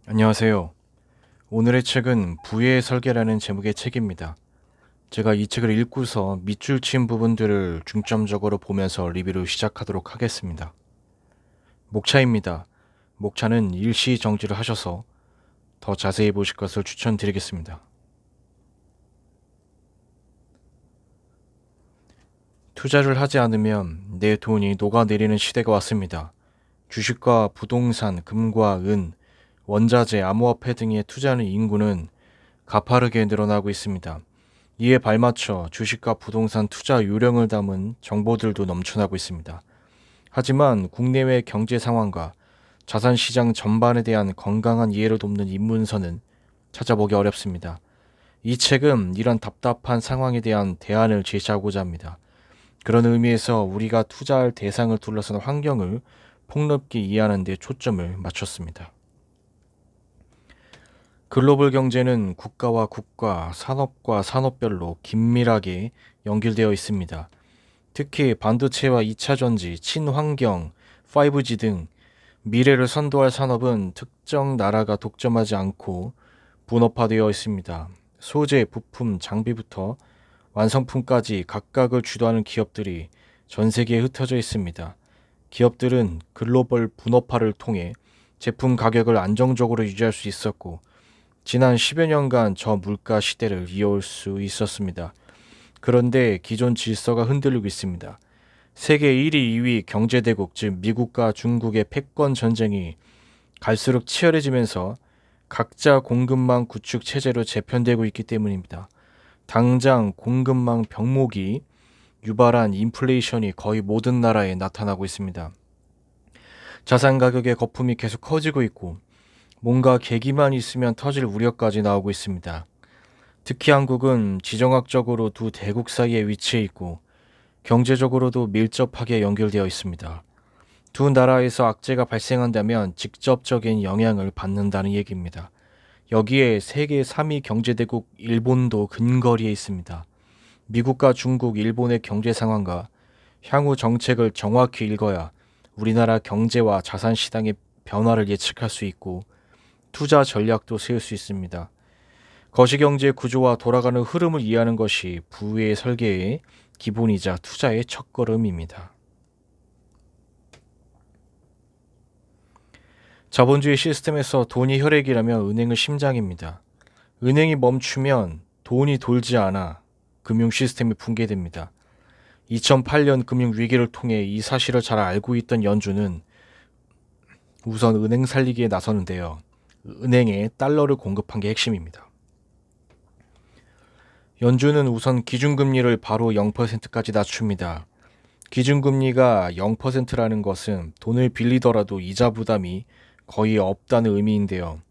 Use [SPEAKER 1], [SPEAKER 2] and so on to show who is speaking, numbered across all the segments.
[SPEAKER 1] 안녕하세요. 오늘의 책은 부의 설계라는 제목의 책입니다. 제가 이 책을 읽고서 밑줄 친 부분들을 중점적으로 보면서 리뷰를 시작하도록 하겠습니다. 목차입니다. 목차는 일시 정지를 하셔서 더 자세히 보실 것을 추천드리겠습니다. 투자를 하지 않으면 내 돈이 녹아내리는 시대가 왔습니다. 주식과 부동산, 금과 은, 원자재, 암호화폐 등의 투자하는 인구는 가파르게 늘어나고 있습니다. 이에 발맞춰 주식과 부동산 투자 요령을 담은 정보들도 넘쳐나고 있습니다. 하지만 국내외 경제 상황과 자산 시장 전반에 대한 건강한 이해를 돕는 입문서는 찾아보기 어렵습니다. 이 책은 이런 답답한 상황에 대한 대안을 제시하고자 합니다. 그런 의미에서 우리가 투자할 대상을 둘러싼 환경을 폭넓게 이해하는 데 초점을 맞췄습니다. 글로벌 경제는 국가와 국가, 산업과 산업별로 긴밀하게 연결되어 있습니다. 특히 반도체와 2차 전지, 친환경, 5G 등 미래를 선도할 산업은 특정 나라가 독점하지 않고 분업화되어 있습니다. 소재, 부품, 장비부터 완성품까지 각각을 주도하는 기업들이 전 세계에 흩어져 있습니다. 기업들은 글로벌 분업화를 통해 제품 가격을 안정적으로 유지할 수 있었고 지난 10여 년간 저물가 시대를 이어올 수 있었습니다. 그런데 기존 질서가 흔들리고 있습니다. 세계 1위, 2위 경제대국, 즉 미국과 중국의 패권 전쟁이 갈수록 치열해지면서 각자 공급망 구축 체제로 재편되고 있기 때문입니다. 당장 공급망 병목이 유발한 인플레이션이 거의 모든 나라에 나타나고 있습니다. 자산 가격의 거품이 계속 커지고 있고 뭔가 계기만 있으면 터질 우려까지 나오고 있습니다. 특히 한국은 지정학적으로 두 대국 사이에 위치해 있고 경제적으로도 밀접하게 연결되어 있습니다. 두 나라에서 악재가 발생한다면 직접적인 영향을 받는다는 얘기입니다. 여기에 세계 3위 경제대국 일본도 근거리에 있습니다. 미국과 중국, 일본의 경제 상황과 향후 정책을 정확히 읽어야 우리나라 경제와 자산 시장의 변화를 예측할 수 있고 투자 전략도 세울 수 있습니다. 거시경제 구조와 돌아가는 흐름을 이해하는 것이 부의 설계의 기본이자 투자의 첫걸음입니다. 자본주의 시스템에서 돈이 혈액이라면 은행은 심장입니다. 은행이 멈추면 돈이 돌지 않아 금융 시스템이 붕괴됩니다. 2008년 금융 위기를 통해 이 사실을 잘 알고 있던 연준은 우선 은행 살리기에 나서는데요. 은행에 달러를 공급한 게 핵심입니다. 연준은 우선 기준금리를 바로 0%까지 낮춥니다. 기준금리가 0%라는 것은 돈을 빌리더라도 이자 부담이 거의 없다는 의미인데요.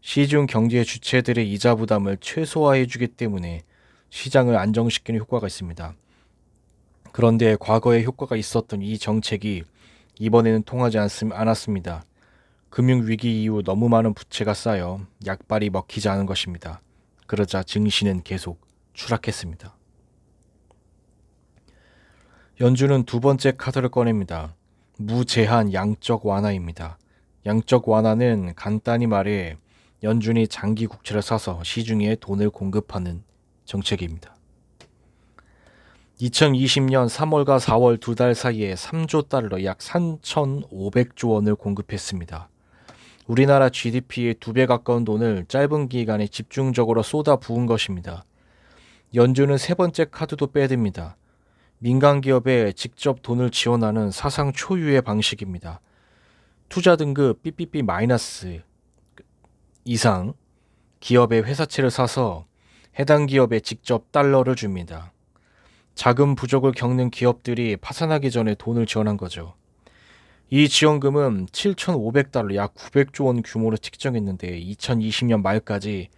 [SPEAKER 1] 시중 경제 주체들의 이자 부담을 최소화해 주기 때문에 시장을 안정시키는 효과가 있습니다. 그런데 과거에 효과가 있었던 이 정책이 이번에는 통하지 않았습니다. 금융위기 이후 너무 많은 부채가 쌓여 약발이 먹히지 않은 것입니다. 그러자 증시는 계속 추락했습니다. 연준은 두 번째 카드를 꺼냅니다. 무제한 양적 완화입니다. 양적 완화는 간단히 말해 연준이 장기 국채를 사서 시중에 돈을 공급하는 정책입니다. 2020년 3월과 4월 두 달 사이에 3조 달러 약 3,500조 원을 공급했습니다. 우리나라 GDP의 2배 가까운 돈을 짧은 기간에 집중적으로 쏟아 부은 것입니다. 연준은 세 번째 카드도 빼듭니다. 민간 기업에 직접 돈을 지원하는 사상 초유의 방식입니다. 투자 등급 BBB- 이상 기업의 회사채를 사서 해당 기업에 직접 달러를 줍니다. 자금 부족을 겪는 기업들이 파산하기 전에 돈을 지원한 거죠. 이 지원금은 7,500달러 약 900조 원 규모로 책정했는데 2020년 말까지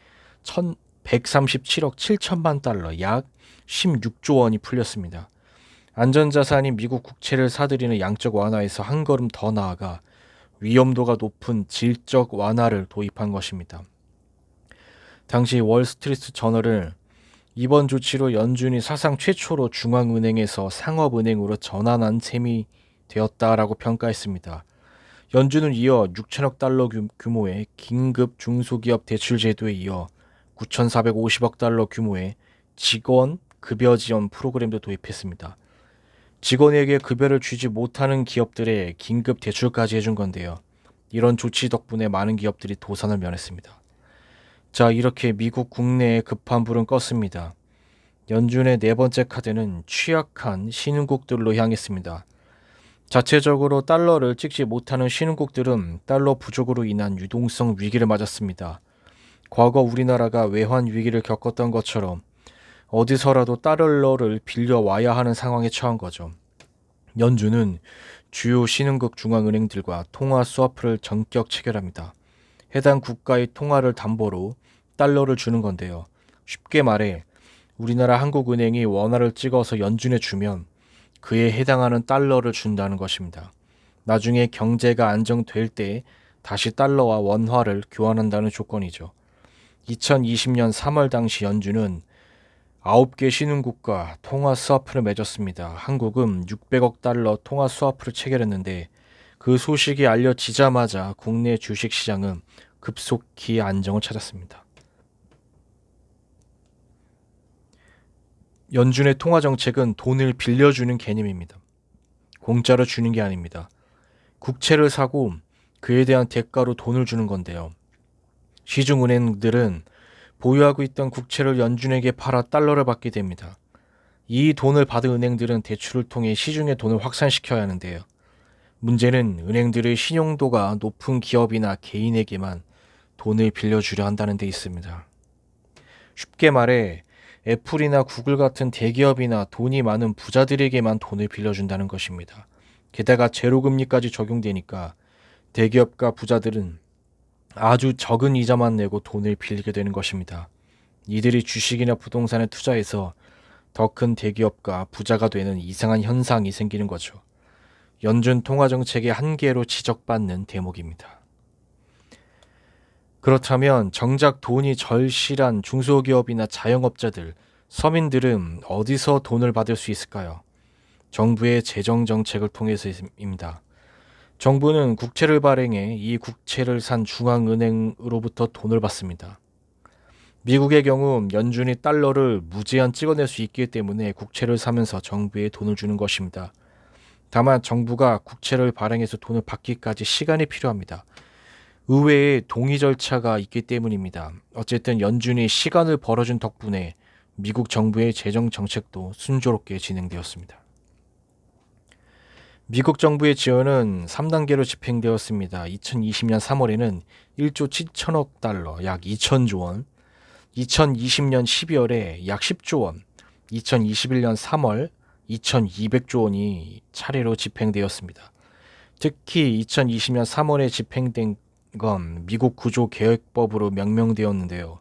[SPEAKER 1] 1,137억 7천만 달러 약 16조 원이 풀렸습니다. 안전자산인 미국 국채를 사들이는 양적 완화에서 한 걸음 더 나아가 위험도가 높은 질적 완화를 도입한 것입니다. 당시 월스트리트 저널은 이번 조치로 연준이 사상 최초로 중앙은행에서 상업은행으로 전환한 셈이 되었다라고 평가했습니다. 연준은 이어 6천억 달러 규모의 긴급 중소기업 대출 제도에 이어 9,450억 달러 규모의 직원 급여 지원 프로그램도 도입했습니다. 직원에게 급여를 주지 못하는 기업들에 긴급 대출까지 해준 건데요. 이런 조치 덕분에 많은 기업들이 도산을 면했습니다. 자, 이렇게 미국 국내에 급한 불은 껐습니다. 연준의 네 번째 카드는 취약한 신흥국들로 향했습니다. 자체적으로 달러를 찍지 못하는 신흥국들은 달러 부족으로 인한 유동성 위기를 맞았습니다. 과거 우리나라가 외환 위기를 겪었던 것처럼 어디서라도 달러를 빌려와야 하는 상황에 처한 거죠. 연준은 주요 신흥국 중앙은행들과 통화 스와프를 전격 체결합니다. 해당 국가의 통화를 담보로 달러를 주는 건데요. 쉽게 말해 우리나라 한국은행이 원화를 찍어서 연준에 주면 그에 해당하는 달러를 준다는 것입니다. 나중에 경제가 안정될 때 다시 달러와 원화를 교환한다는 조건이죠. 2020년 3월 당시 연준은 9개 신흥국과 통화 스와프를 맺었습니다. 한국은 600억 달러 통화 스와프를 체결했는데 그 소식이 알려지자마자 국내 주식시장은 급속히 안정을 찾았습니다. 연준의 통화 정책은 돈을 빌려주는 개념입니다. 공짜로 주는 게 아닙니다. 국채를 사고 그에 대한 대가로 돈을 주는 건데요. 시중은행들은 보유하고 있던 국채를 연준에게 팔아 달러를 받게 됩니다. 이 돈을 받은 은행들은 대출을 통해 시중에 돈을 확산시켜야 하는데요. 문제는 은행들의 신용도가 높은 기업이나 개인에게만 돈을 빌려주려 한다는 데 있습니다. 쉽게 말해 애플이나 구글 같은 대기업이나 돈이 많은 부자들에게만 돈을 빌려준다는 것입니다. 게다가 제로금리까지 적용되니까 대기업과 부자들은 아주 적은 이자만 내고 돈을 빌리게 되는 것입니다. 이들이 주식이나 부동산에 투자해서 더 큰 대기업과 부자가 되는 이상한 현상이 생기는 거죠. 연준 통화정책의 한계로 지적받는 대목입니다. 그렇다면 정작 돈이 절실한 중소기업이나 자영업자들, 서민들은 어디서 돈을 받을 수 있을까요? 정부의 재정정책을 통해서입니다. 정부는 국채를 발행해 이 국채를 산 중앙은행으로부터 돈을 받습니다. 미국의 경우 연준이 달러를 무제한 찍어낼 수 있기 때문에 국채를 사면서 정부에 돈을 주는 것입니다. 다만 정부가 국채를 발행해서 돈을 받기까지 시간이 필요합니다. 의회에 동의 절차가 있기 때문입니다. 어쨌든 연준이 시간을 벌어준 덕분에 미국 정부의 재정 정책도 순조롭게 진행되었습니다. 미국 정부의 지원은 3단계로 집행되었습니다. 2020년 3월에는 1조 7천억 달러, 약 2천조 원, 2020년 12월에 약 10조 원, 2021년 3월 2,200조 원이 차례로 집행되었습니다. 특히 2020년 3월에 집행된 건 미국 구조개혁법으로 명명되었는데요.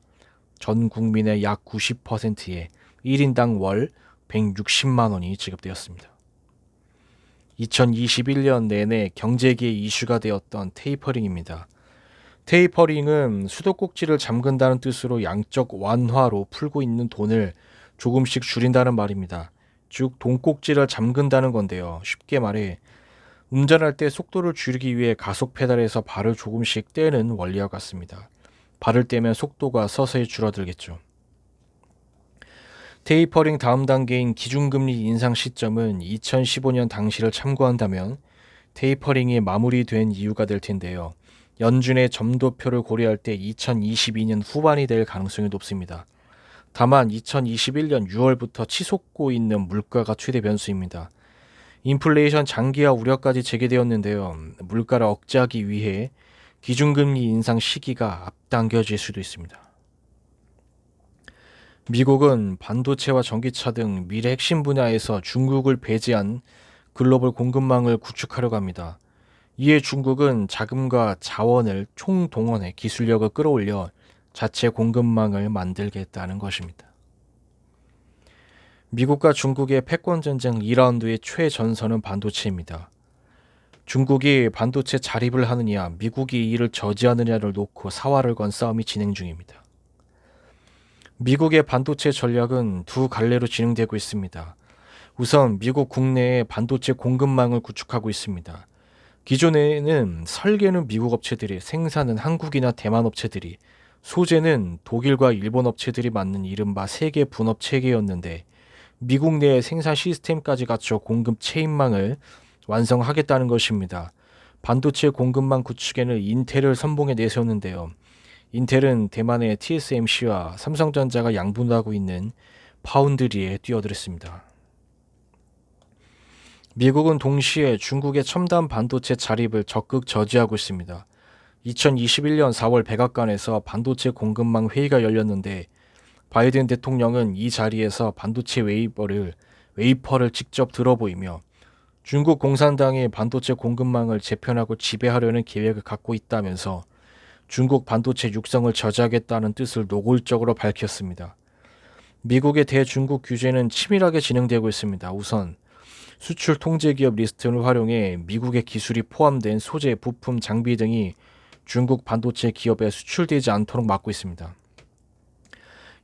[SPEAKER 1] 전 국민의 약 90%에 1인당 월 160만 원이 지급되었습니다. 2021년 내내 경제계의 이슈가 되었던 테이퍼링입니다. 테이퍼링은 수도꼭지를 잠근다는 뜻으로 양적 완화로 풀고 있는 돈을 조금씩 줄인다는 말입니다. 즉 돈꼭지를 잠근다는 건데요. 쉽게 말해 운전할 때 속도를 줄이기 위해 가속 페달에서 발을 조금씩 떼는 원리와 같습니다. 발을 떼면 속도가 서서히 줄어들겠죠. 테이퍼링 다음 단계인 기준금리 인상 시점은 2015년 당시를 참고한다면 테이퍼링이 마무리된 이유가 될 텐데요. 연준의 점도표를 고려할 때 2022년 후반이 될 가능성이 높습니다. 다만 2021년 6월부터 치솟고 있는 물가가 최대 변수입니다. 인플레이션 장기화 우려까지 제기되었는데요. 물가를 억제하기 위해 기준금리 인상 시기가 앞당겨질 수도 있습니다. 미국은 반도체와 전기차 등 미래 핵심 분야에서 중국을 배제한 글로벌 공급망을 구축하려고 합니다. 이에 중국은 자금과 자원을 총동원해 기술력을 끌어올려 자체 공급망을 만들겠다는 것입니다. 미국과 중국의 패권전쟁 2라운드의 최전선은 반도체입니다. 중국이 반도체 자립을 하느냐, 미국이 이를 저지하느냐를 놓고 사활을 건 싸움이 진행 중입니다. 미국의 반도체 전략은 두 갈래로 진행되고 있습니다. 우선 미국 국내에 반도체 공급망을 구축하고 있습니다. 기존에는 설계는 미국 업체들이, 생산은 한국이나 대만 업체들이, 소재는 독일과 일본 업체들이 맡는 이른바 세계 분업 체계였는데 미국 내에 생산 시스템까지 갖춰 공급 체인망을 완성하겠다는 것입니다. 반도체 공급망 구축에는 인텔을 선봉에 내세웠는데요. 인텔은 대만의 TSMC와 삼성전자가 양분하고 있는 파운드리에 뛰어들었습니다. 미국은 동시에 중국의 첨단 반도체 자립을 적극 저지하고 있습니다. 2021년 4월 백악관에서 반도체 공급망 회의가 열렸는데 바이든 대통령은 이 자리에서 반도체 웨이퍼를 직접 들어보이며 중국 공산당이 반도체 공급망을 재편하고 지배하려는 계획을 갖고 있다면서 중국 반도체 육성을 저지하겠다는 뜻을 노골적으로 밝혔습니다. 미국의 대중국 규제는 치밀하게 진행되고 있습니다. 우선 수출 통제 기업 리스트를 활용해 미국의 기술이 포함된 소재, 부품, 장비 등이 중국 반도체 기업에 수출되지 않도록 막고 있습니다.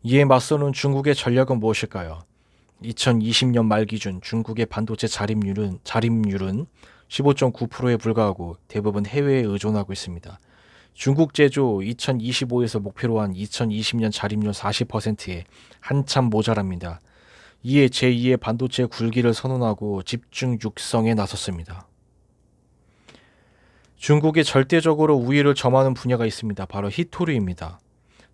[SPEAKER 1] 이에 맞서는 중국의 전략은 무엇일까요? 2020년 말 기준 중국의 반도체 자립률은 15.9%에 불과하고 대부분 해외에 의존하고 있습니다. 중국 제조 2025에서 목표로 한 2020년 자립률 40%에 한참 모자랍니다. 이에 제2의 반도체 굴기를 선언하고 집중 육성에 나섰습니다. 중국이 절대적으로 우위를 점하는 분야가 있습니다. 바로 히토류입니다.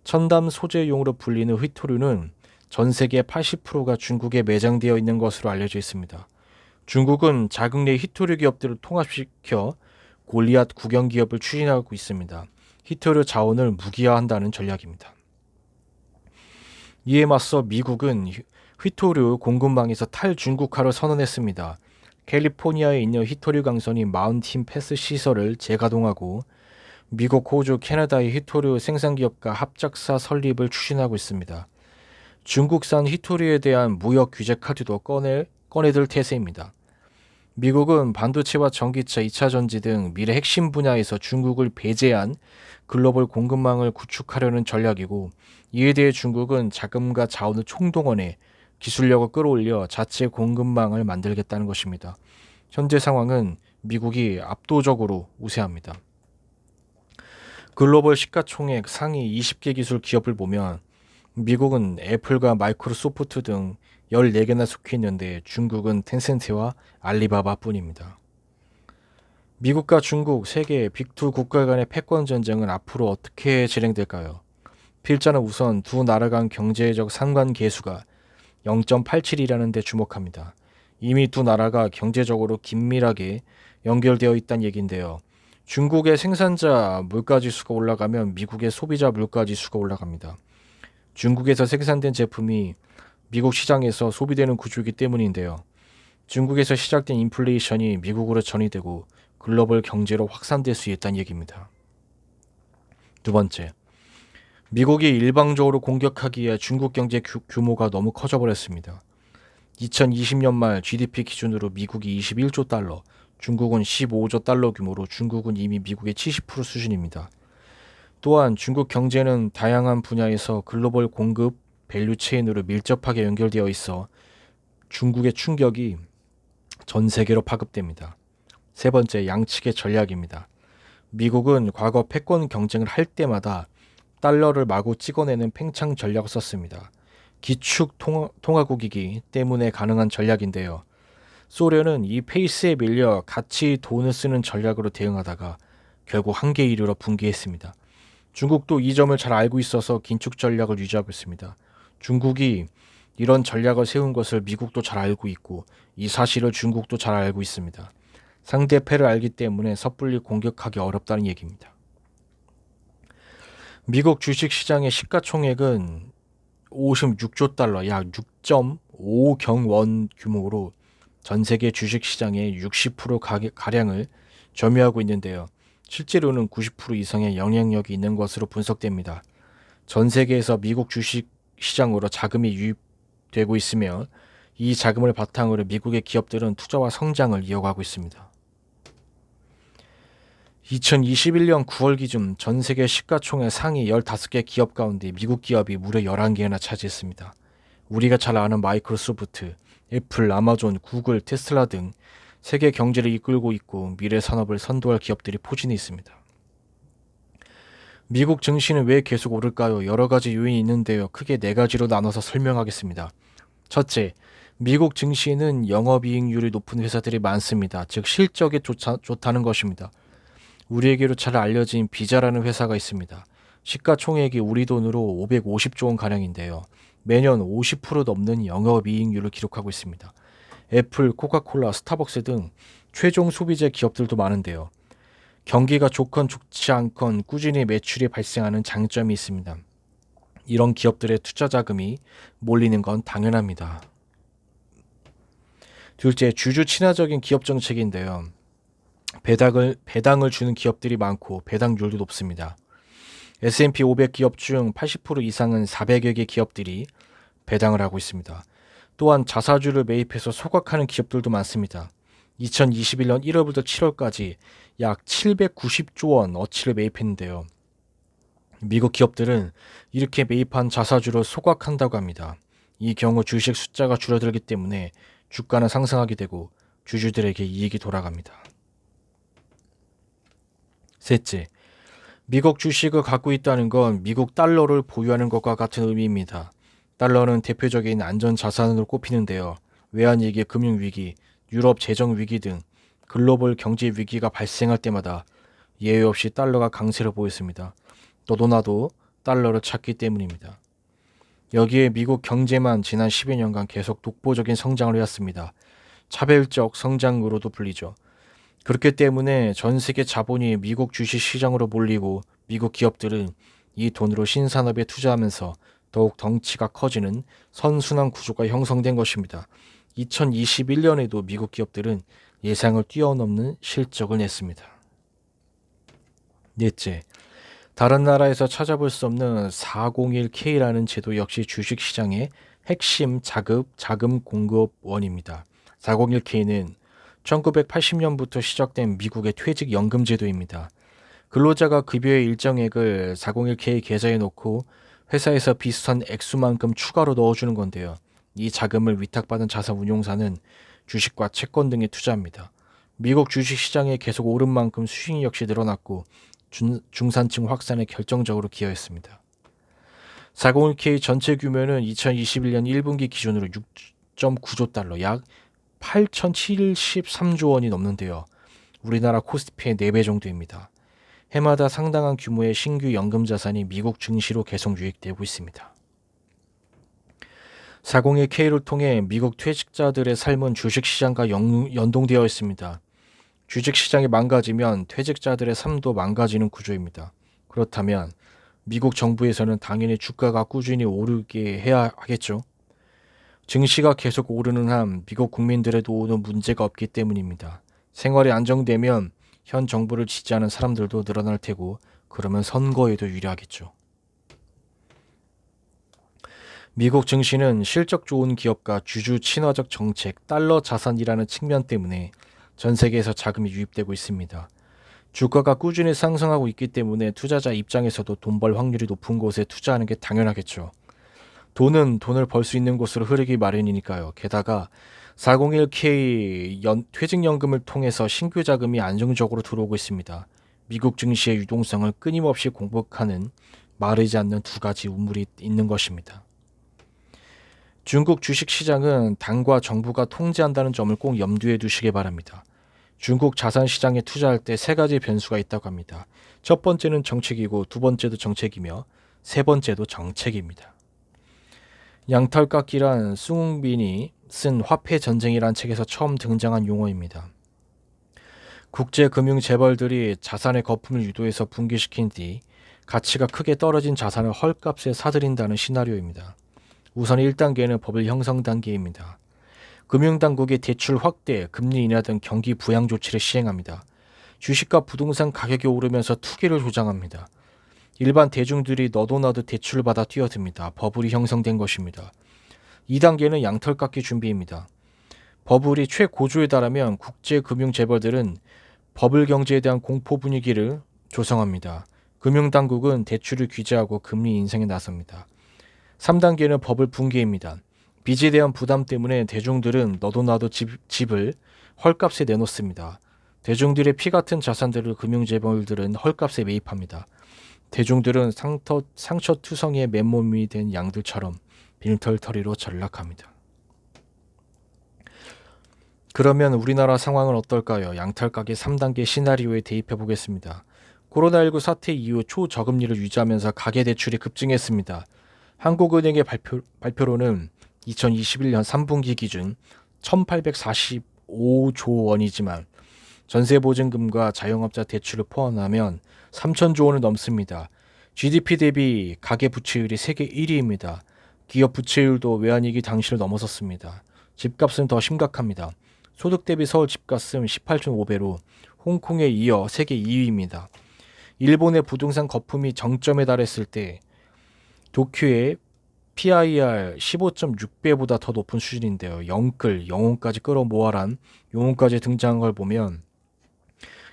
[SPEAKER 1] 첨단 소재용으로 불리는 히토류는 전 세계 80%가 중국에 매장되어 있는 것으로 알려져 있습니다. 중국은 자국 내 히토류 기업들을 통합시켜 골리앗 국영 기업을 추진하고 있습니다. 히토류 자원을 무기화한다는 전략입니다. 이에 맞서 미국은 히토류 공급망에서 탈중국화를 선언했습니다. 캘리포니아에 있는 히토류 강선인 마운틴 패스 시설을 재가동하고 미국, 호주, 캐나다의 히토류 생산기업과 합작사 설립을 추진하고 있습니다. 중국산 히토류에 대한 무역 규제 카드도 꺼내들 태세입니다. 미국은 반도체와 전기차, 2차 전지 등 미래 핵심 분야에서 중국을 배제한 글로벌 공급망을 구축하려는 전략이고 이에 대해 중국은 자금과 자원을 총동원해 기술력을 끌어올려 자체 공급망을 만들겠다는 것입니다. 현재 상황은 미국이 압도적으로 우세합니다. 글로벌 시가총액 상위 20개 기술 기업을 보면 미국은 애플과 마이크로소프트 등 14개나 속해 있는데 중국은 텐센트와 알리바바 뿐입니다. 미국과 중국, 세계 빅2 국가 간의 패권 전쟁은 앞으로 어떻게 진행될까요? 필자는 우선 두 나라 간 경제적 상관 계수가 0.87이라는 데 주목합니다. 이미 두 나라가 경제적으로 긴밀하게 연결되어 있다는 얘기인데요. 중국의 생산자 물가지수가 올라가면 미국의 소비자 물가지수가 올라갑니다. 중국에서 생산된 제품이 미국 시장에서 소비되는 구조이기 때문인데요. 중국에서 시작된 인플레이션이 미국으로 전이되고 글로벌 경제로 확산될 수 있다는 얘기입니다. 두 번째, 미국이 일방적으로 공격하기에 중국 경제 규모가 너무 커져버렸습니다. 2020년 말 GDP 기준으로 미국이 21조 달러, 중국은 15조 달러 규모로 중국은 이미 미국의 70% 수준입니다. 또한 중국 경제는 다양한 분야에서 글로벌 공급 밸류 체인으로 밀접하게 연결되어 있어 중국의 충격이 전 세계로 파급됩니다. 세 번째, 양측의 전략입니다. 미국은 과거 패권 경쟁을 할 때마다 달러를 마구 찍어내는 팽창 전략을 썼습니다. 기축 통화국이기 때문에 가능한 전략인데요. 소련은 이 페이스에 밀려 같이 돈을 쓰는 전략으로 대응하다가 결국 한계에 이르러 붕괴했습니다. 중국도 이 점을 잘 알고 있어서 긴축 전략을 유지하고 있습니다. 중국이 이런 전략을 세운 것을 미국도 잘 알고 있고 이 사실을 중국도 잘 알고 있습니다. 상대패를 알기 때문에 섣불리 공격하기 어렵다는 얘기입니다. 미국 주식시장의 시가총액은 56조 달러, 약 6.5경 원 규모로 전 세계 주식시장의 60%가량을 점유하고 있는데요. 실제로는 90% 이상의 영향력이 있는 것으로 분석됩니다. 전 세계에서 미국 주식시장으로 자금이 유입되고 있으며 이 자금을 바탕으로 미국의 기업들은 투자와 성장을 이어가고 있습니다. 2021년 9월 기준 전 세계 시가총액 상위 15개 기업 가운데 미국 기업이 무려 11개나 차지했습니다. 우리가 잘 아는 마이크로소프트, 애플, 아마존, 구글, 테슬라 등 세계 경제를 이끌고 있고 미래 산업을 선도할 기업들이 포진해 있습니다. 미국 증시는 왜 계속 오를까요? 여러 가지 요인이 있는데요. 크게 네 가지로 나눠서 설명하겠습니다. 첫째, 미국 증시에는 영업이익률이 높은 회사들이 많습니다. 즉 실적이 좋다는 것입니다. 우리에게로 잘 알려진 비자라는 회사가 있습니다. 시가총액이 우리 돈으로 550조 원 가량인데요. 매년 50% 넘는 영업이익률을 기록하고 있습니다. 애플, 코카콜라, 스타벅스 등 최종 소비재 기업들도 많은데요. 경기가 좋건 좋지 않건 꾸준히 매출이 발생하는 장점이 있습니다. 이런 기업들의 투자 자금이 몰리는 건 당연합니다. 둘째, 주주 친화적인 기업 정책인데요. 배당을 주는 기업들이 많고 배당률도 높습니다. S&P 500 기업 중 80% 이상은 400여 개 기업들이 배당을 하고 있습니다. 또한 자사주를 매입해서 소각하는 기업들도 많습니다. 2021년 1월부터 7월까지 약 790조 원 어치를 매입했는데요. 미국 기업들은 이렇게 매입한 자사주를 소각한다고 합니다. 이 경우 주식 숫자가 줄어들기 때문에 주가는 상승하게 되고 주주들에게 이익이 돌아갑니다. 셋째, 미국 주식을 갖고 있다는 건 미국 달러를 보유하는 것과 같은 의미입니다. 달러는 대표적인 안전자산으로 꼽히는데요. 외환위기, 금융위기, 유럽 재정위기 등 글로벌 경제 위기가 발생할 때마다 예외 없이 달러가 강세를 보였습니다. 너도 나도 달러를 찾기 때문입니다. 여기에 미국 경제만 지난 10여 년간 계속 독보적인 성장을 해왔습니다. 차별적 성장으로도 불리죠. 그렇기 때문에 전 세계 자본이 미국 주식 시장으로 몰리고 미국 기업들은 이 돈으로 신산업에 투자하면서 더욱 덩치가 커지는 선순환 구조가 형성된 것입니다. 2021년에도 미국 기업들은 예상을 뛰어넘는 실적을 냈습니다. 넷째, 다른 나라에서 찾아볼 수 없는 401K라는 제도 역시 주식시장의 핵심 자금 공급원입니다. 401K는 1980년부터 시작된 미국의 퇴직연금 제도입니다. 근로자가 급여의 일정액을 401K 계좌에 넣고 회사에서 비슷한 액수만큼 추가로 넣어주는 건데요. 이 자금을 위탁받은 자산운용사는 주식과 채권 등에 투자합니다. 미국 주식시장에 계속 오른 만큼 수익 역시 늘어났고 중산층 확산에 결정적으로 기여했습니다. 401K 전체 규모는 2021년 1분기 기준으로 6.9조 달러, 약 8,073조 원이 넘는데요. 우리나라 코스피의 4배 정도입니다. 해마다 상당한 규모의 신규 연금 자산이 미국 증시로 계속 유입되고 있습니다. 401K를 통해 미국 퇴직자들의 삶은 주식시장과 연동되어 있습니다. 주식시장이 망가지면 퇴직자들의 삶도 망가지는 구조입니다. 그렇다면 미국 정부에서는 당연히 주가가 꾸준히 오르게 해야 하겠죠. 증시가 계속 오르는 한 미국 국민들에도 오는 문제가 없기 때문입니다. 생활이 안정되면 현 정부를 지지하는 사람들도 늘어날 테고 그러면 선거에도 유리하겠죠. 미국 증시는 실적 좋은 기업과 주주 친화적 정책, 달러 자산이라는 측면 때문에 전 세계에서 자금이 유입되고 있습니다. 주가가 꾸준히 상승하고 있기 때문에 투자자 입장에서도 돈 벌 확률이 높은 곳에 투자하는 게 당연하겠죠. 돈은 돈을 벌 수 있는 곳으로 흐르기 마련이니까요. 게다가 401K 퇴직연금을 통해서 신규 자금이 안정적으로 들어오고 있습니다. 미국 증시의 유동성을 끊임없이 공복하는 마르지 않는 두 가지 우물이 있는 것입니다. 중국 주식시장은 당과 정부가 통제한다는 점을 꼭 염두에 두시기 바랍니다. 중국 자산시장에 투자할 때 세 가지 변수가 있다고 합니다. 첫 번째는 정책이고 두 번째도 정책이며 세 번째도 정책입니다. 양털깎기란 숭웅빈이 쓴 화폐 전쟁이란 책에서 처음 등장한 용어입니다. 국제금융 재벌들이 자산의 거품을 유도해서 붕괴시킨 뒤 가치가 크게 떨어진 자산을 헐값에 사들인다는 시나리오입니다. 우선 1단계는 법을 형성 단계입니다. 금융당국이 대출 확대, 금리 인하 등 경기 부양 조치를 시행합니다. 주식과 부동산 가격이 오르면서 투기를 조장합니다. 일반 대중들이 너도 나도 대출을 받아 뛰어듭니다. 버블이 형성된 것입니다. 2단계는 양털깎기 준비입니다. 버블이 최고조에 달하면 국제금융재벌들은 버블 경제에 대한 공포 분위기를 조성합니다. 금융당국은 대출을 규제하고 금리 인상에 나섭니다. 3단계는 버블 붕괴입니다. 빚에 대한 부담 때문에 대중들은 너도 나도 집을 헐값에 내놓습니다. 대중들의 피 같은 자산들을 금융재벌들은 헐값에 매입합니다. 대중들은 상처투성이의 맨몸이 된 양들처럼 빈털터리로 전락합니다. 그러면 우리나라 상황은 어떨까요? 양탈가게 3단계 시나리오에 대입해 보겠습니다. 코로나19 사태 이후 초저금리를 유지하면서 가계대출이 급증했습니다. 한국은행의 발표로는 2021년 3분기 기준 1845조 원이지만 전세보증금과 자영업자 대출을 포함하면 3천조 원을 넘습니다. GDP 대비 가계부채율이 세계 1위입니다. 기업 부채율도 외환위기 당시를 넘어섰습니다. 집값은 더 심각합니다. 소득 대비 서울 집값은 18.5배로 홍콩에 이어 세계 2위입니다. 일본의 부동산 거품이 정점에 달했을 때 도쿄의 PIR 15.6배보다 더 높은 수준인데요. 영혼까지 끌어모아란 용혼까지 등장한 걸 보면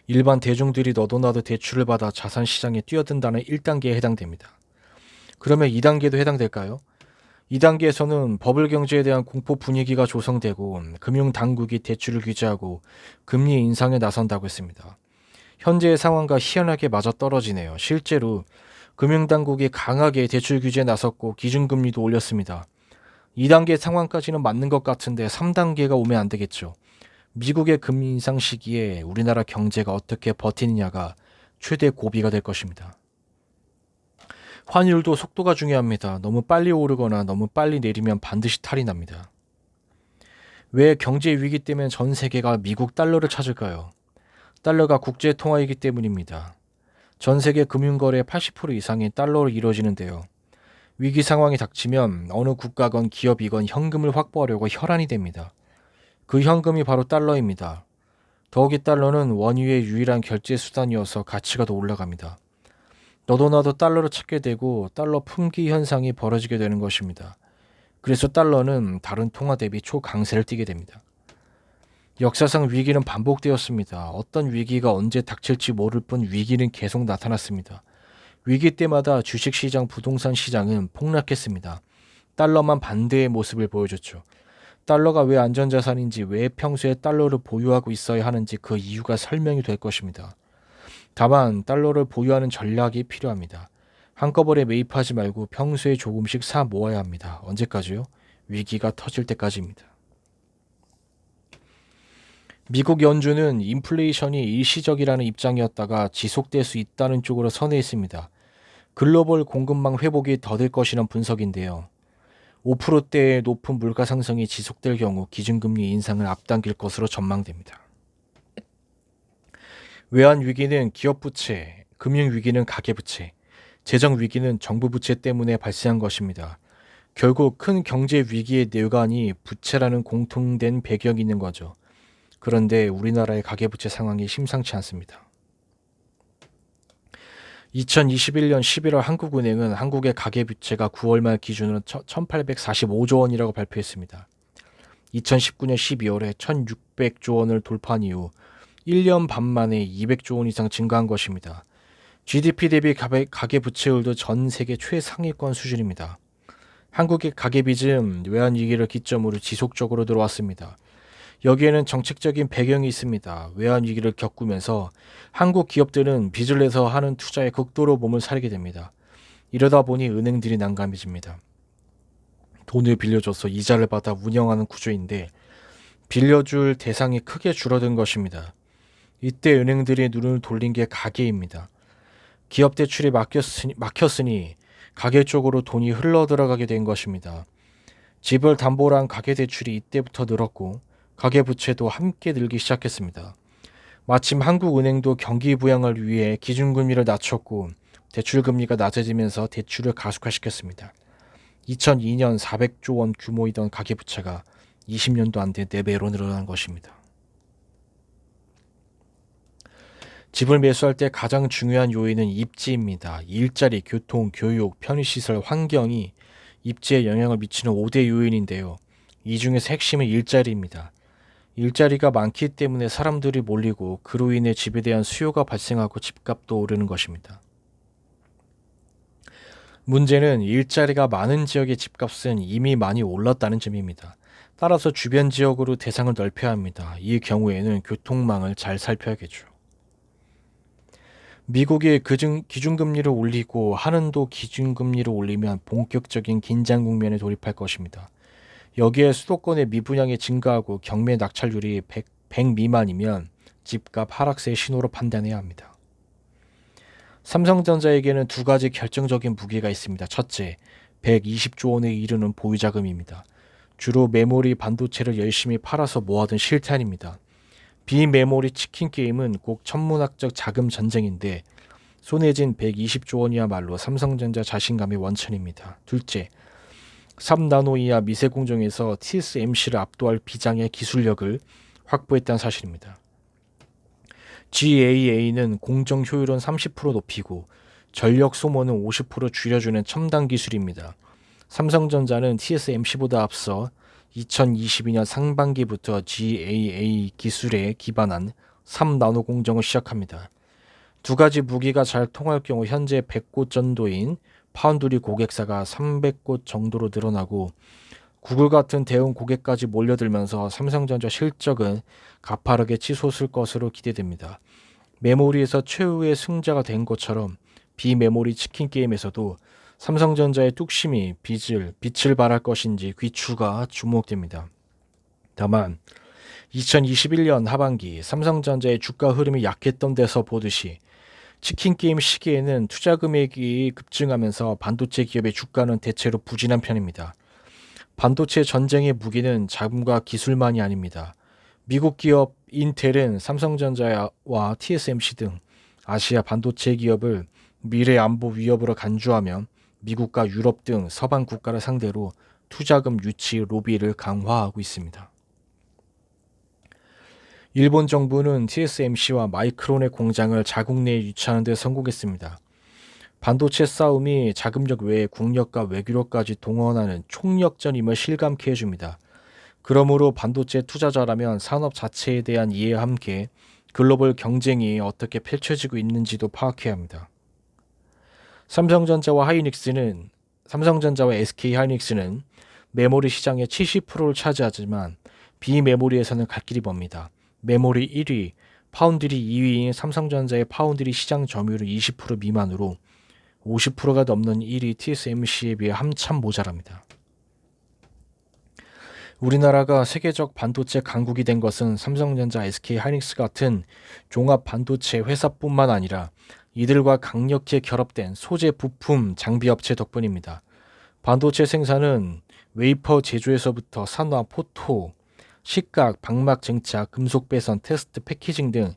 [SPEAKER 1] 일반 대중들이 너도나도 대출을 받아 자산시장에 뛰어든다는 1단계에 해당됩니다. 그러면 2단계도 해당될까요? 2단계에서는 버블 경제에 대한 공포 분위기가 조성되고 금융당국이 대출을 규제하고 금리 인상에 나선다고 했습니다. 현재의 상황과 희한하게 맞아떨어지네요. 실제로 금융당국이 강하게 대출 규제에 나섰고 기준금리도 올렸습니다. 2단계 상황까지는 맞는 것 같은데 3단계가 오면 안 되겠죠. 미국의 금리 인상 시기에 우리나라 경제가 어떻게 버티느냐가 최대 고비가 될 것입니다. 환율도 속도가 중요합니다. 너무 빨리 오르거나 너무 빨리 내리면 반드시 탈이 납니다. 왜 경제 위기 때문에 전 세계가 미국 달러를 찾을까요? 달러가 국제 통화이기 때문입니다. 전 세계 금융거래 80% 이상이 달러로 이루어지는데요. 위기 상황이 닥치면 어느 국가건 기업이건 현금을 확보하려고 혈안이 됩니다. 그 현금이 바로 달러입니다. 더욱이 달러는 원유의 유일한 결제 수단이어서 가치가 더 올라갑니다. 너도 나도 달러를 찾게 되고 달러 품귀 현상이 벌어지게 되는 것입니다. 그래서 달러는 다른 통화 대비 초강세를 띠게 됩니다. 역사상 위기는 반복되었습니다. 어떤 위기가 언제 닥칠지 모를 뿐 위기는 계속 나타났습니다. 위기 때마다 주식시장, 부동산 시장은 폭락했습니다. 달러만 반대의 모습을 보여줬죠. 달러가 왜 안전자산인지, 왜 평소에 달러를 보유하고 있어야 하는지 그 이유가 설명이 될 것입니다. 다만 달러를 보유하는 전략이 필요합니다. 한꺼번에 매입하지 말고 평소에 조금씩 사 모아야 합니다. 언제까지요? 위기가 터질 때까지입니다. 미국 연준은 인플레이션이 일시적이라는 입장이었다가 지속될 수 있다는 쪽으로 선회했습니다. 글로벌 공급망 회복이 더딜 것이란 분석인데요. 5%대의 높은 물가 상승이 지속될 경우 기준금리 인상을 앞당길 것으로 전망됩니다. 외환 위기는 기업 부채, 금융 위기는 가계 부채, 재정 위기는 정부 부채 때문에 발생한 것입니다. 결국 큰 경제 위기의 뇌관이 부채라는 공통된 배경이 있는 거죠. 그런데 우리나라의 가계부채 상황이 심상치 않습니다. 2021년 11월 한국은행은 한국의 가계부채가 9월 말 기준으로 1845조 원이라고 발표했습니다. 2019년 12월에 1600조 원을 돌파한 이후 1년 반 만에 200조 원 이상 증가한 것입니다. GDP 대비 가계부채율도 전 세계 최상위권 수준입니다. 한국의 가계빚은 외환위기를 기점으로 지속적으로 들어왔습니다. 여기에는 정책적인 배경이 있습니다. 외환위기를 겪으면서 한국 기업들은 빚을 내서 하는 투자에 극도로 몸을 사리게 됩니다. 이러다 보니 은행들이 난감해집니다. 돈을 빌려줘서 이자를 받아 운영하는 구조인데 빌려줄 대상이 크게 줄어든 것입니다. 이때 은행들이 눈을 돌린 게 가계입니다. 기업 대출이 막혔으니 가계 쪽으로 돈이 흘러들어가게 된 것입니다. 집을 담보로 한 가계 대출이 이때부터 늘었고 가계부채도 함께 늘기 시작했습니다. 마침 한국은행도 경기 부양을 위해 기준금리를 낮췄고 대출금리가 낮아지면서 대출을 가속화시켰습니다. 2002년 400조 원 규모이던 가계부채가 20년도 안 돼 4배로 늘어난 것입니다. 집을 매수할 때 가장 중요한 요인은 입지입니다. 일자리, 교통, 교육, 편의시설, 환경이 입지에 영향을 미치는 5대 요인인데요. 이 중에서 핵심은 일자리입니다. 일자리가 많기 때문에 사람들이 몰리고 그로 인해 집에 대한 수요가 발생하고 집값도 오르는 것입니다. 문제는 일자리가 많은 지역의 집값은 이미 많이 올랐다는 점입니다. 따라서 주변 지역으로 대상을 넓혀야 합니다. 이 경우에는 교통망을 잘 살펴야겠죠. 미국이 기준금리를 올리고 한은도 기준금리를 올리면 본격적인 긴장 국면에 돌입할 것입니다. 여기에 수도권의 미분양이 증가하고 경매 낙찰률이 100 미만이면 집값 하락세의 신호로 판단해야 합니다. 삼성전자에게는 두 가지 결정적인 무기가 있습니다. 첫째, 120조 원에 이르는 보유자금입니다. 주로 메모리 반도체를 열심히 팔아서 모아둔 실탄입니다. 비메모리 치킨 게임은 꼭 천문학적 자금 전쟁인데 손에 쥔 120조 원이야말로 삼성전자 자신감의 원천입니다. 둘째, 3나노 이하 미세 공정에서 TSMC를 압도할 비장의 기술력을 확보했다는 사실입니다. GAA는 공정 효율은 30% 높이고 전력 소모는 50% 줄여주는 첨단 기술입니다. 삼성전자는 TSMC보다 앞서 2022년 상반기부터 GAA 기술에 기반한 3나노 공정을 시작합니다. 두 가지 무기가 잘 통할 경우 현재 100곳 정도인 파운드리 고객사가 300곳 정도로 늘어나고 구글 같은 대형 고객까지 몰려들면서 삼성전자 실적은 가파르게 치솟을 것으로 기대됩니다. 메모리에서 최후의 승자가 된 것처럼 비메모리 치킨 게임에서도 삼성전자의 뚝심이 빛을 발할 것인지 귀추가 주목됩니다. 다만 2021년 하반기 삼성전자의 주가 흐름이 약했던 데서 보듯이 치킨 게임 시기에는 투자 금액이 급증하면서 반도체 기업의 주가는 대체로 부진한 편입니다. 반도체 전쟁의 무기는 자금과 기술만이 아닙니다. 미국 기업 인텔은 삼성전자와 TSMC 등 아시아 반도체 기업을 미래 안보 위협으로 간주하며 미국과 유럽 등 서방 국가를 상대로 투자금 유치 로비를 강화하고 있습니다. 일본 정부는 TSMC와 마이크론의 공장을 자국 내에 유치하는 데 성공했습니다. 반도체 싸움이 자금력 외에 국력과 외교력까지 동원하는 총력전임을 실감케 해줍니다. 그러므로 반도체 투자자라면 산업 자체에 대한 이해와 함께 글로벌 경쟁이 어떻게 펼쳐지고 있는지도 파악해야 합니다. 삼성전자와 SK 하이닉스는 메모리 시장의 70%를 차지하지만 비메모리에서는 갈 길이 멉니다. 메모리 1위, 파운드리 2위인 삼성전자의 파운드리 시장 점유율은 20% 미만으로 50%가 넘는 1위 TSMC에 비해 한참 모자랍니다. 우리나라가 세계적 반도체 강국이 된 것은 삼성전자, SK하이닉스 같은 종합 반도체 회사뿐만 아니라 이들과 강력히 결합된 소재 부품 장비 업체 덕분입니다. 반도체 생산은 웨이퍼 제조에서부터 산화, 포토, 식각, 방막 증착, 금속 배선, 테스트, 패키징 등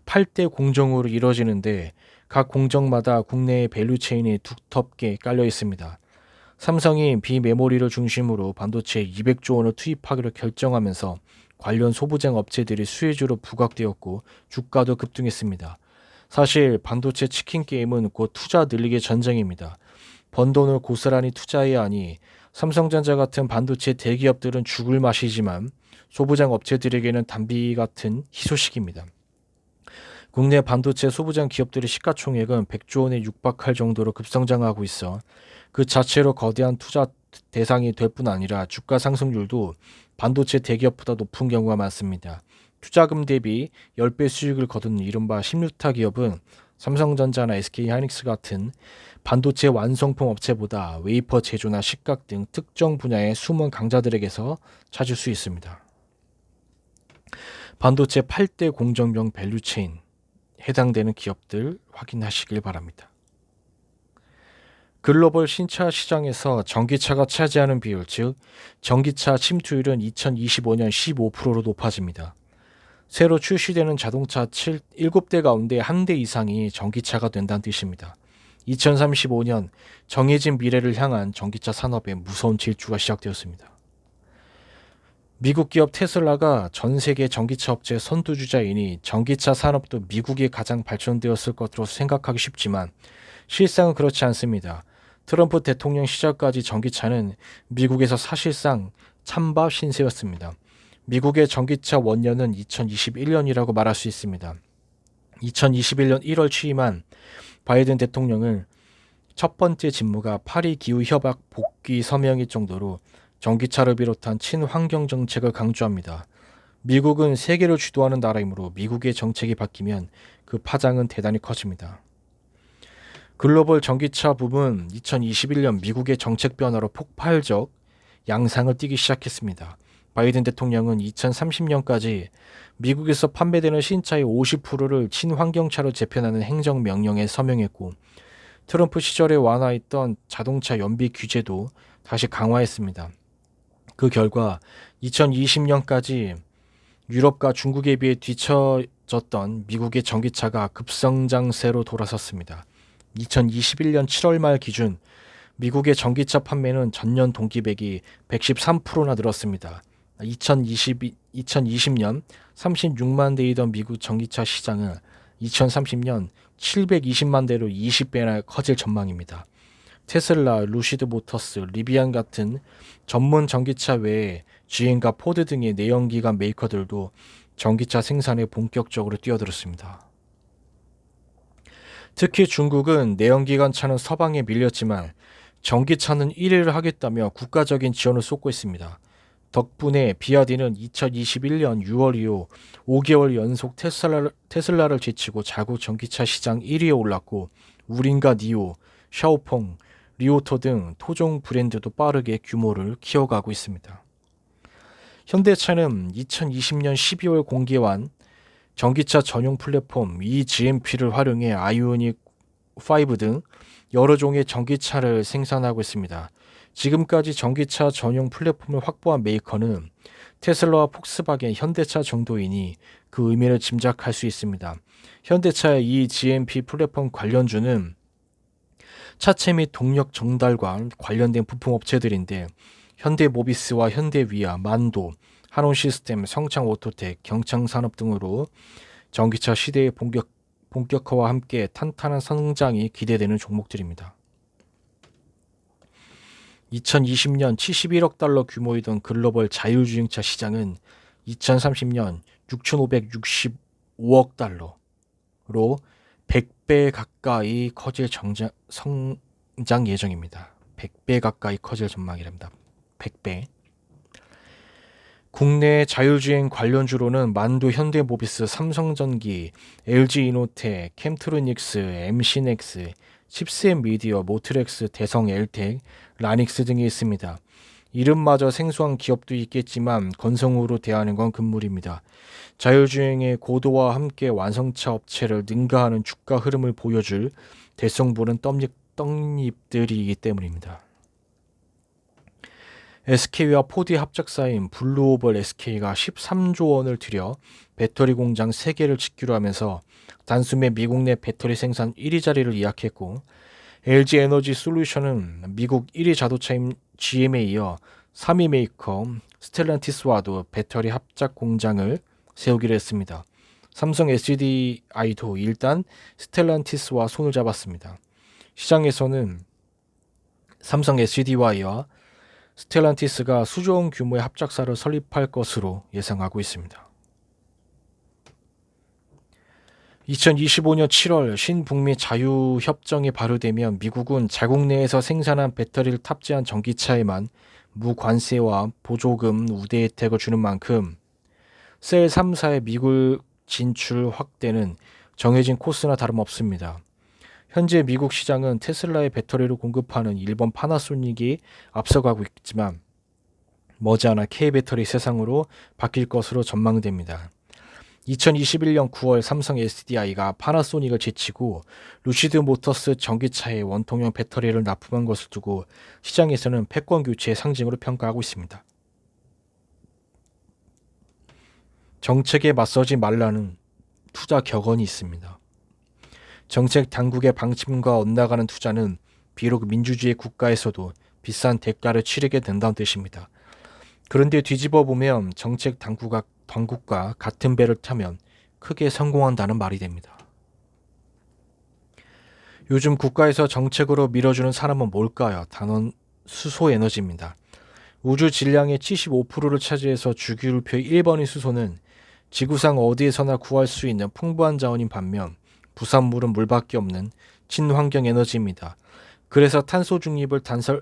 [SPEAKER 1] 8대 공정으로 이루어지는데 각 공정마다 국내의 밸류체인이 두텁게 깔려 있습니다. 삼성이 비메모리를 중심으로 반도체에 200조 원을 투입하기로 결정하면서 관련 소부장 업체들이 수혜주로 부각되었고 주가도 급등했습니다. 사실 반도체 치킨 게임은 곧 투자 늘리기 전쟁입니다. 번 돈을 고스란히 투자해야 하니 삼성전자 같은 반도체 대기업들은 죽을 맛이지만 소부장 업체들에게는 단비 같은 희소식입니다. 국내 반도체 소부장 기업들의 시가총액은 100조 원에 육박할 정도로 급성장하고 있어 그 자체로 거대한 투자 대상이 될 뿐 아니라 주가 상승률도 반도체 대기업보다 높은 경우가 많습니다. 투자금 대비 10배 수익을 거둔 이른바 신유타 기업은 삼성전자나 SK하이닉스 같은 반도체 완성품 업체보다 웨이퍼 제조나 식각 등 특정 분야의 숨은 강자들에게서 찾을 수 있습니다. 반도체 8대 공정명 밸류체인 해당되는 기업들 확인하시길 바랍니다. 글로벌 신차 시장에서 전기차가 차지하는 비율, 즉 전기차 침투율은 2025년 15%로 높아집니다. 새로 출시되는 자동차 7대 가운데 1대 이상이 전기차가 된다는 뜻입니다. 2035년 정해진 미래를 향한 전기차 산업에 무서운 질주가 시작되었습니다. 미국 기업 테슬라가 전 세계 전기차 업체 선두주자이니 전기차 산업도 미국이 가장 발전되었을 것으로 생각하기 쉽지만 실상은 그렇지 않습니다. 트럼프 대통령 시절까지 전기차는 미국에서 사실상 찬밥 신세였습니다. 미국의 전기차 원년은 2021년이라고 말할 수 있습니다. 2021년 1월 취임한 바이든 대통령은 첫 번째 직무가 파리 기후협약 복귀 서명일 정도로 전기차를 비롯한 친환경 정책을 강조합니다. 미국은 세계를 주도하는 나라이므로 미국의 정책이 바뀌면 그 파장은 대단히 커집니다. 글로벌 전기차 붐은 2021년 미국의 정책 변화로 폭발적 양상을 띠기 시작했습니다. 바이든 대통령은 2030년까지 미국에서 판매되는 신차의 50%를 친환경차로 재편하는 행정명령에 서명했고, 트럼프 시절에 완화했던 자동차 연비 규제도 다시 강화했습니다. 그 결과 2020년까지 유럽과 중국에 비해 뒤처졌던 미국의 전기차가 급성장세로 돌아섰습니다. 2021년 7월 말 기준 미국의 전기차 판매는 전년 동기 대비 113%나 늘었습니다. 2020년 36만 대이던 미국 전기차 시장은 2030년 720만 대로 20배나 커질 전망입니다. 테슬라, 루시드 모터스, 리비안 같은 전문 전기차 외에 GM과 포드 등의 내연기관 메이커들도 전기차 생산에 본격적으로 뛰어들었습니다. 특히 중국은 내연기관 차는 서방에 밀렸지만 전기차는 1위를 하겠다며 국가적인 지원을 쏟고 있습니다. 덕분에 비아디는 2021년 6월 이후 5개월 연속 테슬라를 제치고 자국 전기차 시장 1위에 올랐고, 우린과 니오, 샤오펑, 리오토 등 토종 브랜드도 빠르게 규모를 키워가고 있습니다. 현대차는 2020년 12월 공개한 전기차 전용 플랫폼 eGMP를 활용해 아이오닉 5 등 여러 종의 전기차를 생산하고 있습니다. 지금까지 전기차 전용 플랫폼을 확보한 메이커는 테슬라와 폭스바겐, 현대차 정도이니 그 의미를 짐작할 수 있습니다. 현대차의 eGMP 플랫폼 관련주는 차체 및 동력 전달과 관련된 부품 업체들인데, 현대모비스와 현대위아, 만도, 한온시스템, 성창오토텍, 경창산업 등으로 전기차 시대의 본격화와 함께 탄탄한 성장이 기대되는 종목들입니다. 2020년 71억 달러 규모이던 글로벌 자율주행차 시장은 2030년 6,565억 달러로 100배 가까이 커질 성장 예정입니다. 100배 가까이 커질 전망이랍니다. 100배. 국내 자율주행 관련주로는 만두, 현대모비스, 삼성전기, LG이노텍, 캠트로닉스, MC넥스, 칩셋미디어, 모트렉스, 대성 엘텍, 라닉스 등이 있습니다. 이름마저 생소한 기업도 있겠지만 건성으로 대하는 건 금물입니다. 자율주행의 고도와 함께 완성차 업체를 능가하는 주가 흐름을 보여줄 대성부는 떡잎들이기 때문입니다. SK와 포드의 합작사인 블루오벌 SK가 13조 원을 들여 배터리 공장 3개를 짓기로 하면서 단숨에 미국 내 배터리 생산 1위 자리를 이약했고, LG 에너지 솔루션은 미국 1위 자동차인 GM에 이어 3위 메이커 스텔란티스와도 배터리 합작 공장을 세우기로 했습니다. 삼성 SDI도 일단 스텔란티스와 손을 잡았습니다. 시장에서는 삼성 SDI와 스텔란티스가 수조원 규모의 합작사를 설립할 것으로 예상하고 있습니다. 2025년 7월 신북미 자유협정이 발효되면 미국은 자국 내에서 생산한 배터리를 탑재한 전기차에만 무관세와 보조금 우대 혜택을 주는 만큼 셀 3사의 미국 진출 확대는 정해진 코스나 다름없습니다. 현재 미국 시장은 테슬라의 배터리를 공급하는 일본 파나소닉이 앞서가고 있지만 머지않아 K배터리 세상으로 바뀔 것으로 전망됩니다. 2021년 9월 삼성 SDI가 파나소닉을 제치고 루시드 모터스 전기차에 원통형 배터리를 납품한 것을 두고 시장에서는 패권 교체의 상징으로 평가하고 있습니다. 정책에 맞서지 말라는 투자 격언이 있습니다. 정책 당국의 방침과 엇나가는 투자는 비록 민주주의 국가에서도 비싼 대가를 치르게 된다는 뜻입니다. 그런데 뒤집어 보면 정책 당국과 같은 배를 타면 크게 성공한다는 말이 됩니다. 요즘 국가에서 정책으로 밀어주는 사람은 뭘까요? 단원 수소에너지입니다. 우주 질량의 75%를 차지해서 주기율표 1번인 수소는 지구상 어디에서나 구할 수 있는 풍부한 자원인 반면 부산물은 물밖에 없는 친환경 에너지입니다. 그래서 탄소 중립을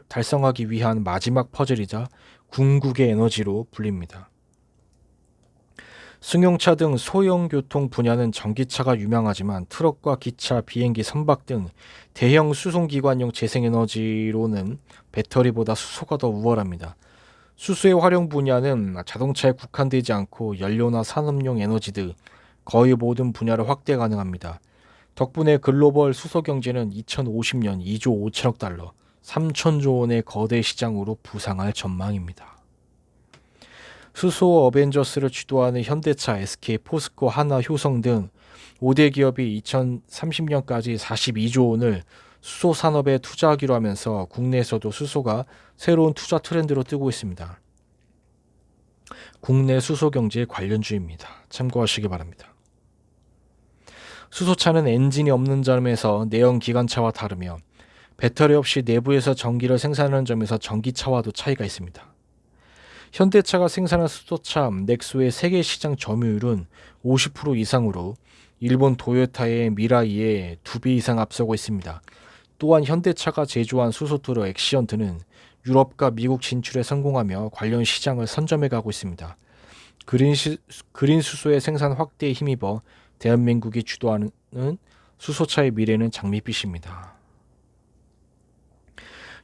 [SPEAKER 1] 달성하기 위한 마지막 퍼즐이자 궁극의 에너지로 불립니다. 승용차 등 소형 교통 분야는 전기차가 유명하지만 트럭과 기차, 비행기, 선박 등 대형 수송기관용 재생에너지로는 배터리보다 수소가 더 우월합니다. 수소의 활용 분야는 자동차에 국한되지 않고 연료나 산업용 에너지 등 거의 모든 분야를 확대 가능합니다. 덕분에 글로벌 수소 경제는 2050년 2조 5천억 달러, 3천조 원의 거대 시장으로 부상할 전망입니다. 수소 어벤져스를 주도하는 현대차, SK, 포스코, 하나, 효성 등 5대 기업이 2030년까지 42조 원을 수소 산업에 투자하기로 하면서 국내에서도 수소가 새로운 투자 트렌드로 뜨고 있습니다. 국내 수소 경제 관련주입니다. 참고하시기 바랍니다. 수소차는 엔진이 없는 점에서 내연 기관차와 다르며 배터리 없이 내부에서 전기를 생산하는 점에서 전기차와도 차이가 있습니다. 현대차가 생산한 수소차 넥소의 세계 시장 점유율은 50% 이상으로 일본 도요타의 미라이에 2배 이상 앞서고 있습니다. 또한 현대차가 제조한 수소트럭 엑시언트는 유럽과 미국 진출에 성공하며 관련 시장을 선점해 가고 있습니다. 그린 수소의 생산 확대에 힘입어 대한민국이 주도하는 수소차의 미래는 장밋빛입니다.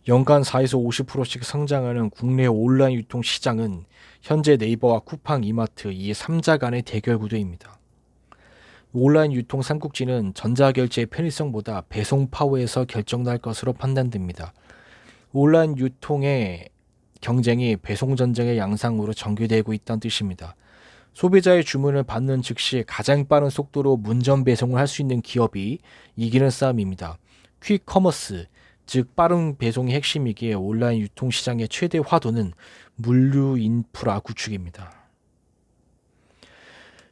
[SPEAKER 1] 연간 4에서 50%씩 성장하는 국내 온라인 유통 시장은 현재 네이버와 쿠팡, 이마트 이 3자 간의 대결 구도입니다. 온라인 유통 삼국지는 전자결제의 편의성보다 배송 파워에서 결정날 것으로 판단됩니다. 온라인 유통의 경쟁이 배송 전쟁의 양상으로 전개되고 있다는 뜻입니다. 소비자의 주문을 받는 즉시 가장 빠른 속도로 문전 배송을 할 수 있는 기업이 이기는 싸움입니다. 퀵커머스, 즉 빠른 배송이 핵심이기에 온라인 유통 시장의 최대 화두는 물류 인프라 구축입니다.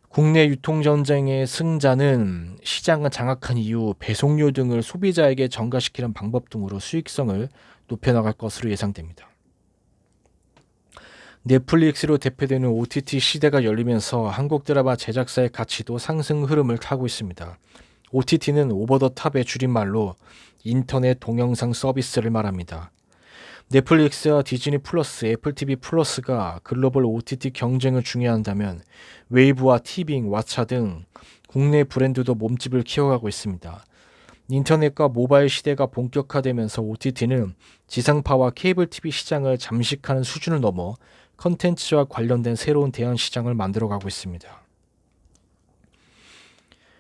[SPEAKER 1] 국내 유통 전쟁의 승자는 시장을 장악한 이후 배송료 등을 소비자에게 전가시키는 방법 등으로 수익성을 높여나갈 것으로 예상됩니다. 넷플릭스로 대표되는 OTT 시대가 열리면서 한국 드라마 제작사의 가치도 상승 흐름을 타고 있습니다. OTT는 오버 더 탑의 줄임말로 인터넷 동영상 서비스를 말합니다. 넷플릭스와 디즈니 플러스, 애플 TV 플러스가 글로벌 OTT 경쟁을 중요한다면 웨이브와 티빙, 왓챠 등 국내 브랜드도 몸집을 키워가고 있습니다. 인터넷과 모바일 시대가 본격화되면서 OTT는 지상파와 케이블 TV 시장을 잠식하는 수준을 넘어 컨텐츠와 관련된 새로운 대안 시장을 만들어가고 있습니다.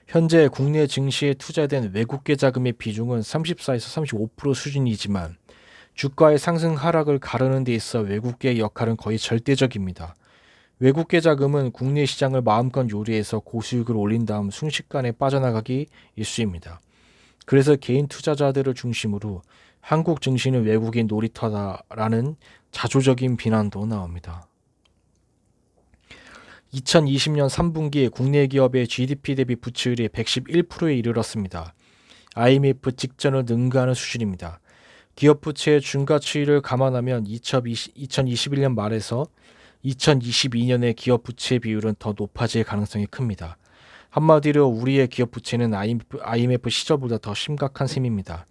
[SPEAKER 1] 현재 국내 증시에 투자된 외국계 자금의 비중은 34에서 35% 수준이지만 주가의 상승 하락을 가르는 데 있어 외국계의 역할은 거의 절대적입니다. 외국계 자금은 국내 시장을 마음껏 요리해서 고수익을 올린 다음 순식간에 빠져나가기 일쑤입니다. 그래서 개인 투자자들을 중심으로 한국 증시는 외국인 놀이터다라는 자조적인 비난도 나옵니다. 2020년 3분기에 국내 기업의 GDP 대비 부채율이 111%에 이르렀습니다. IMF 직전을 능가하는 수준입니다. 기업 부채의 중과치를 감안하면 2021년 말에서 2022년의 기업 부채 비율은 더 높아질 가능성이 큽니다. 한마디로 우리의 기업 부채는 IMF 시절보다 더 심각한 셈입니다.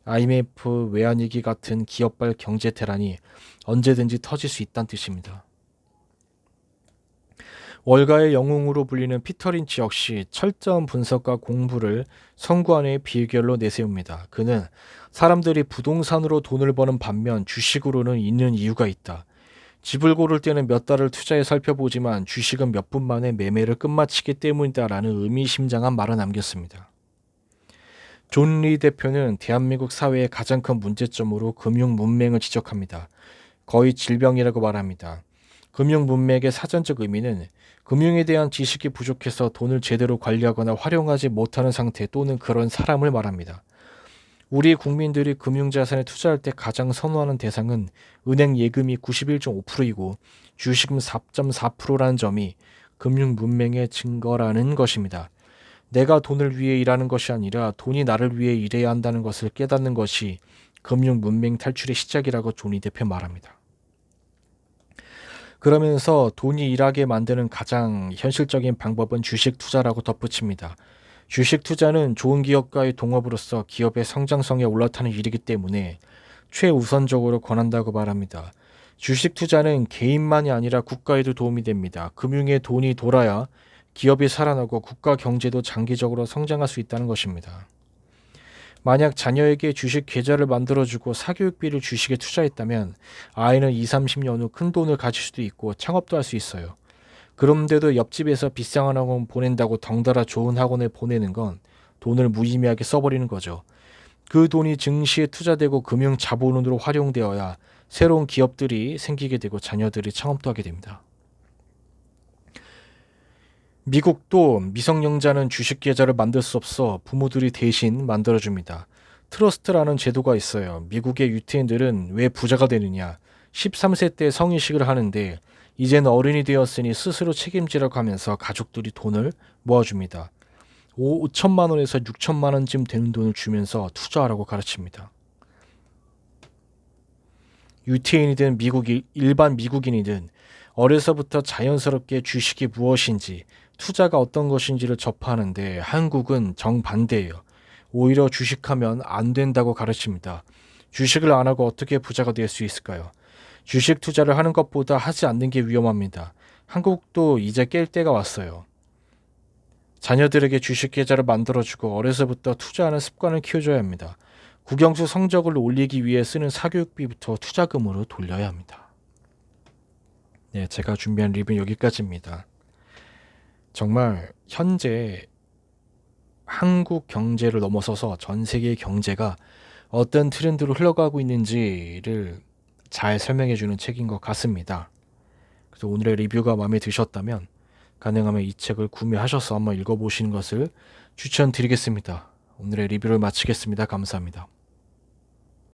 [SPEAKER 1] IMF 외환위기 같은 기업발 경제 대란이 언제든지 터질 수 있다는 뜻입니다. 월가의 영웅으로 불리는 피터 린치 역시 철저한 분석과 공부를 성관의 비결로 내세웁니다. 그는 사람들이 부동산으로 돈을 버는 반면 주식으로는 있는 이유가 있다. 집을 고를 때는 몇 달을 투자해 살펴보지만 주식은 몇 분 만에 매매를 끝마치기 때문이다라는 의미심장한 말을 남겼습니다. 존 리 대표는 대한민국 사회의 가장 큰 문제점으로 금융 문맹을 지적합니다. 거의 질병이라고 말합니다. 금융 문맥의 사전적 의미는 금융에 대한 지식이 부족해서 돈을 제대로 관리하거나 활용하지 못하는 상태 또는 그런 사람을 말합니다. 우리 국민들이 금융자산에 투자할 때 가장 선호하는 대상은 은행 예금이 91.5%이고 주식은 4.4%라는 점이 금융 문맹의 증거라는 것입니다. 내가 돈을 위해 일하는 것이 아니라 돈이 나를 위해 일해야 한다는 것을 깨닫는 것이 금융 문맹 탈출의 시작이라고 존 대표 말합니다. 그러면서 돈이 일하게 만드는 가장 현실적인 방법은 주식 투자라고 덧붙입니다. 주식 투자는 좋은 기업과의 동업으로서 기업의 성장성에 올라타는 일이기 때문에 최우선적으로 권한다고 말합니다. 주식 투자는 개인만이 아니라 국가에도 도움이 됩니다. 금융에 돈이 돌아야 기업이 살아나고 국가 경제도 장기적으로 성장할 수 있다는 것입니다. 만약 자녀에게 주식 계좌를 만들어주고 사교육비를 주식에 투자했다면 아이는 20, 30년 후 큰 돈을 가질 수도 있고 창업도 할 수 있어요. 그런데도 옆집에서 비싼 학원 보낸다고 덩달아 좋은 학원에 보내는 건 돈을 무의미하게 써버리는 거죠. 그 돈이 증시에 투자되고 금융 자본으로 활용되어야 새로운 기업들이 생기게 되고 자녀들이 창업도 하게 됩니다. 미국도 미성년자는 주식 계좌를 만들 수 없어 부모들이 대신 만들어줍니다. 트러스트라는 제도가 있어요. 미국의 유태인들은 왜 부자가 되느냐? 13세 때 성인식을 하는데 이제는 어른이 되었으니 스스로 책임지라고 하면서 가족들이 돈을 모아줍니다. 5천만 원에서 6천만 원쯤 되는 돈을 주면서 투자하라고 가르칩니다. 유태인이든 일반 미국인이든 어려서부터 자연스럽게 주식이 무엇인지 투자가 어떤 것인지를 접하는데 한국은 정반대예요. 오히려 주식하면 안 된다고 가르칩니다. 주식을 안 하고 어떻게 부자가 될 수 있을까요? 주식 투자를 하는 것보다 하지 않는 게 위험합니다. 한국도 이제 깰 때가 왔어요. 자녀들에게 주식 계좌를 만들어주고 어려서부터 투자하는 습관을 키워줘야 합니다. 국영수 성적을 올리기 위해 쓰는 사교육비부터 투자금으로 돌려야 합니다. 네, 제가 준비한 리뷰는 여기까지입니다. 정말 현재 한국 경제를 넘어서서 전 세계 경제가 어떤 트렌드로 흘러가고 있는지를 잘 설명해주는 책인 것 같습니다. 그래서 오늘의 리뷰가 마음에 드셨다면 가능하면 이 책을 구매하셔서 한번 읽어보시는 것을 추천드리겠습니다. 오늘의 리뷰를 마치겠습니다. 감사합니다.